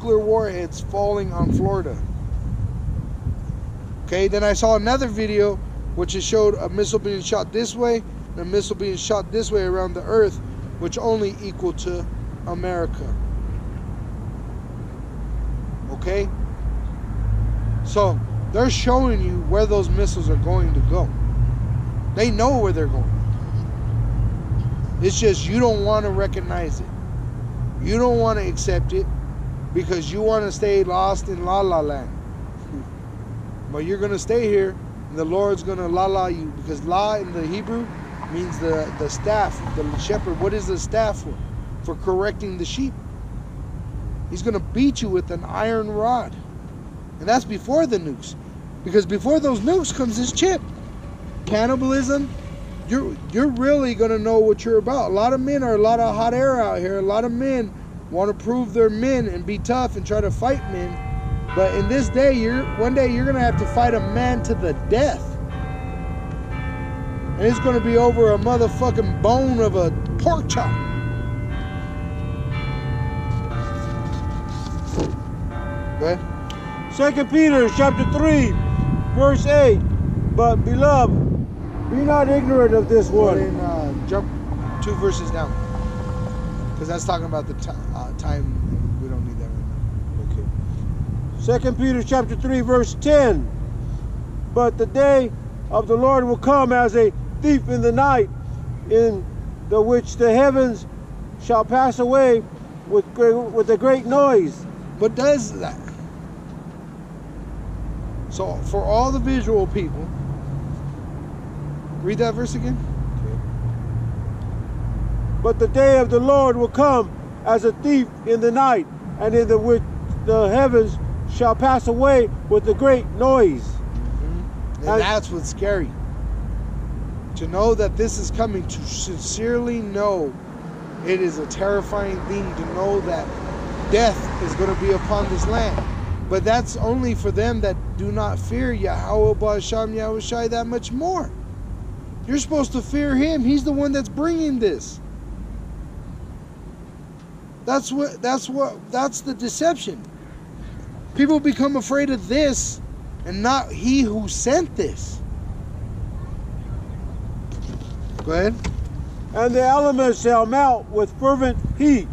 nuclear warheads falling on Florida. Okay, then I saw another video which showed a missile being shot this way and a missile being shot this way around the earth, which only equal to America. Okay? So, they're showing you where those missiles are going to go. They know where they're going. It's just you don't want to recognize it. You don't want to accept it because you want to stay lost in La La Land. But you're going to stay here and the Lord's going to la la you, because la in the Hebrew means the staff, the shepherd. What is the staff for? For correcting the sheep. He's going to beat you with an iron rod. And that's before the nukes. Because before those nukes comes this chip. Cannibalism. You're really going to know what you're about. A lot of men are a lot of hot air out here. A lot of men want to prove they're men and be tough and try to fight men. But in this day, one day you're going to have to fight a man to the death. And it's going to be over a motherfucking bone of a pork chop. Go ahead. 2 Peter chapter 3, verse 8. But beloved, be not ignorant of this one. Then, jump 2 verses down. Because that's talking about the time. We don't need that right now. Okay. 2 Peter chapter 3, verse 10. But the day of the Lord will come as a thief in the night, in the which the heavens shall pass away with a great noise. What does that? So for all the visual people, read that verse again. Okay. But the day of the Lord will come as a thief in the night, and in the which the heavens shall pass away with a great noise. Mm-hmm. And that's what's scary. To know that this is coming, to sincerely know it is a terrifying thing to know that death is going to be upon this land. But that's only for them that do not fear Yahweh Ba'Sham Yahushai that much more. You're supposed to fear him. He's the one that's bringing this. That's the deception. People become afraid of this and not he who sent this. Go ahead. And the elements shall melt with fervent heat.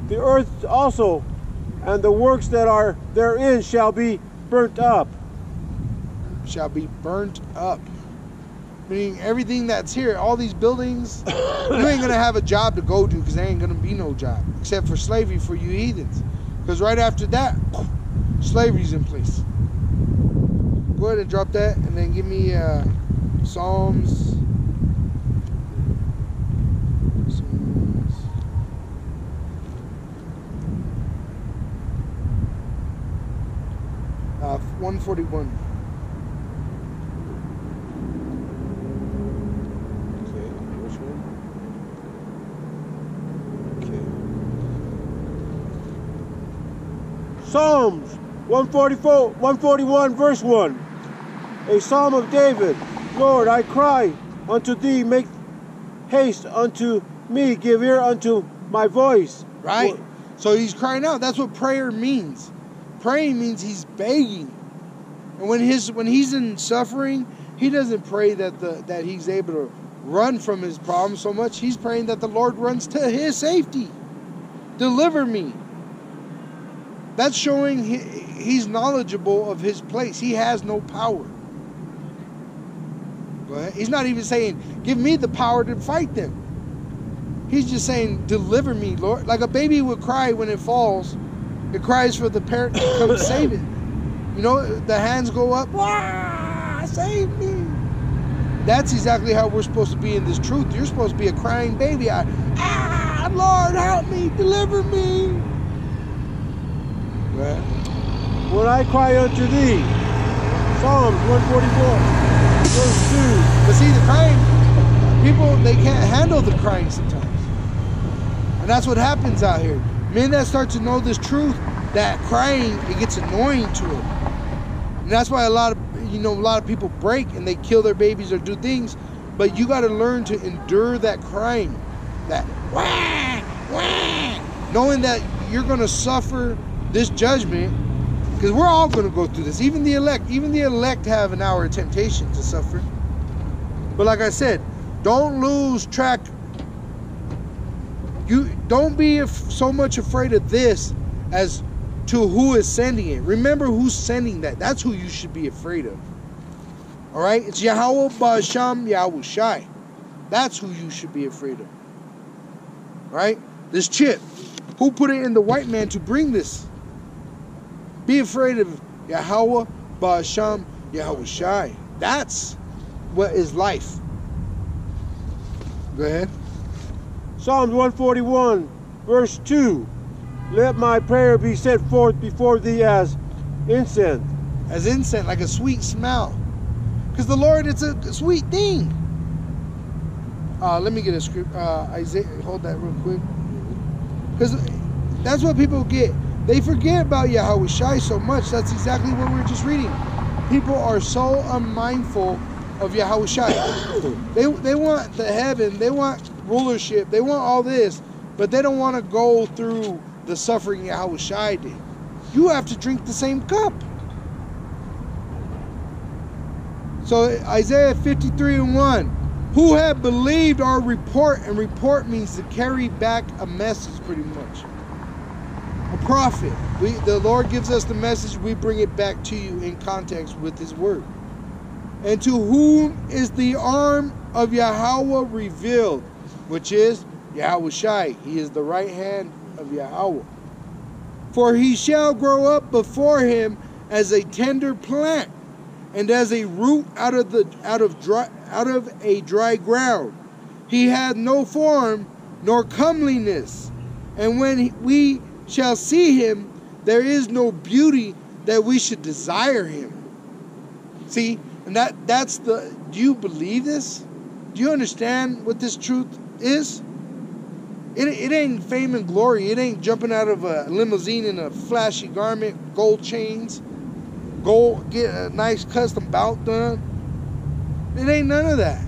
The earth also, and the works that are therein shall be burnt up. Shall be burnt up. Meaning everything that's here, all these buildings, you ain't going to have a job to go to because there ain't going to be no job. Except for slavery for you heathens. Because right after that, slavery's in place. Go ahead and drop that and then give me Psalms. 141. Okay, which one? Okay. Psalms 141 verse 1. A psalm of David. Lord, I cry unto thee, make haste unto me, give ear unto my voice. Right. So he's crying out. That's what prayer means. Praying means he's begging. And when he's in suffering, he doesn't pray that he's able to run from his problem so much. He's praying that the Lord runs to his safety. Deliver me. That's showing he's knowledgeable of his place. He has no power. Go ahead. He's not even saying, give me the power to fight them. He's just saying, deliver me, Lord. Like a baby would cry when it falls. It cries for the parent to come save it. You know, the hands go up. Ah, save me. That's exactly how we're supposed to be in this truth. You're supposed to be a crying baby. Lord, help me, deliver me. Right. When I cry unto thee, Psalms 144, verse 2. But see, the crying, people, they can't handle the crying sometimes. And that's what happens out here. Men that start to know this truth, that crying, it gets annoying to them. And that's why a lot of people break and they kill their babies or do things. But you got to learn to endure that crying, that wah, wah, knowing that you're going to suffer this judgment, because we're all going to go through this. Even the elect have an hour of temptation to suffer. But like I said, don't lose track. You don't be so much afraid of this as to who is sending it. Remember who's sending that. That's who you should be afraid of. All right? It's Yahweh Ba'asham Yahushai. That's who you should be afraid of. All right? This chip. Who put it in the white man to bring this? Be afraid of Yahweh Ba'asham Yahushai. That's what is life. Go ahead. Psalms 141, verse 2. Let my prayer be set forth before thee as incense. As incense, like a sweet smell. Because the Lord, it's a sweet thing. Let me get a script. Isaiah, hold that real quick. Because that's what people get. They forget about Yahweh Shai so much. That's exactly what we were just reading. People are so unmindful of Yahweh Shai. They want the heaven. They want rulership. They want all this. But they don't want to go through the suffering Yahweh Shai did. You have to drink the same cup. So Isaiah 53:1. Who had believed our report? And report means to carry back a message, pretty much. A prophet. The Lord gives us the message. We bring it back to you in context with His word. And to whom is the arm of Yahweh revealed? Which is Yahweh Shai. He is the right hand of Yahweh. For he shall grow up before him as a tender plant, and as a root out of a dry ground. He hath no form nor comeliness, and when we shall see him, there is no beauty that we should desire him. See, and that's the. Do you believe this? Do you understand what this truth is? It ain't fame and glory. It ain't jumping out of a limousine in a flashy garment, gold chains, get a nice custom belt done. It ain't none of that.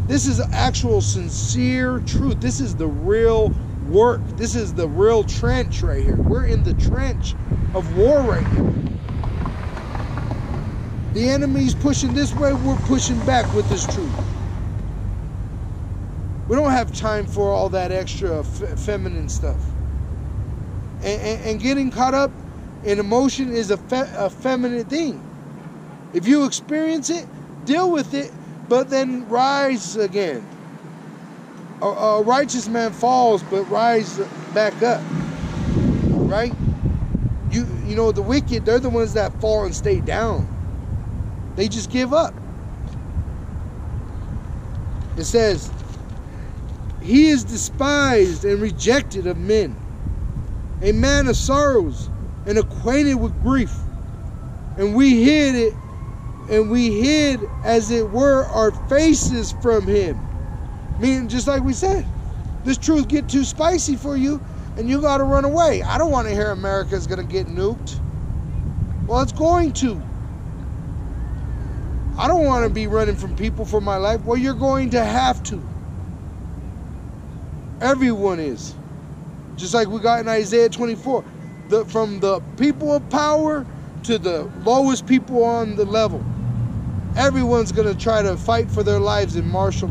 This is actual sincere truth. This is the real work. This is the real trench right here. We're in the trench of war right here. The enemy's pushing this way. We're pushing back with this truth. We don't have time for all that extra feminine stuff. And getting caught up in emotion is a feminine thing. If you experience it, deal with it, but then rise again. A righteous man falls, but rise back up. Right? You know, the wicked, they're the ones that fall and stay down. They just give up. It says, he is despised and rejected of men, a man of sorrows and acquainted with grief. And we hid as it were our faces from him. Meaning, just like we said, this truth get too spicy for you and you got to run away. I don't want to hear America's going to get nuked. Well, it's going to. I don't want to be running from people for my life. Well, you're going to have to. Everyone is. Just like we got in Isaiah 24. From the people of power to the lowest people on the level. Everyone's going to try to fight for their lives in martial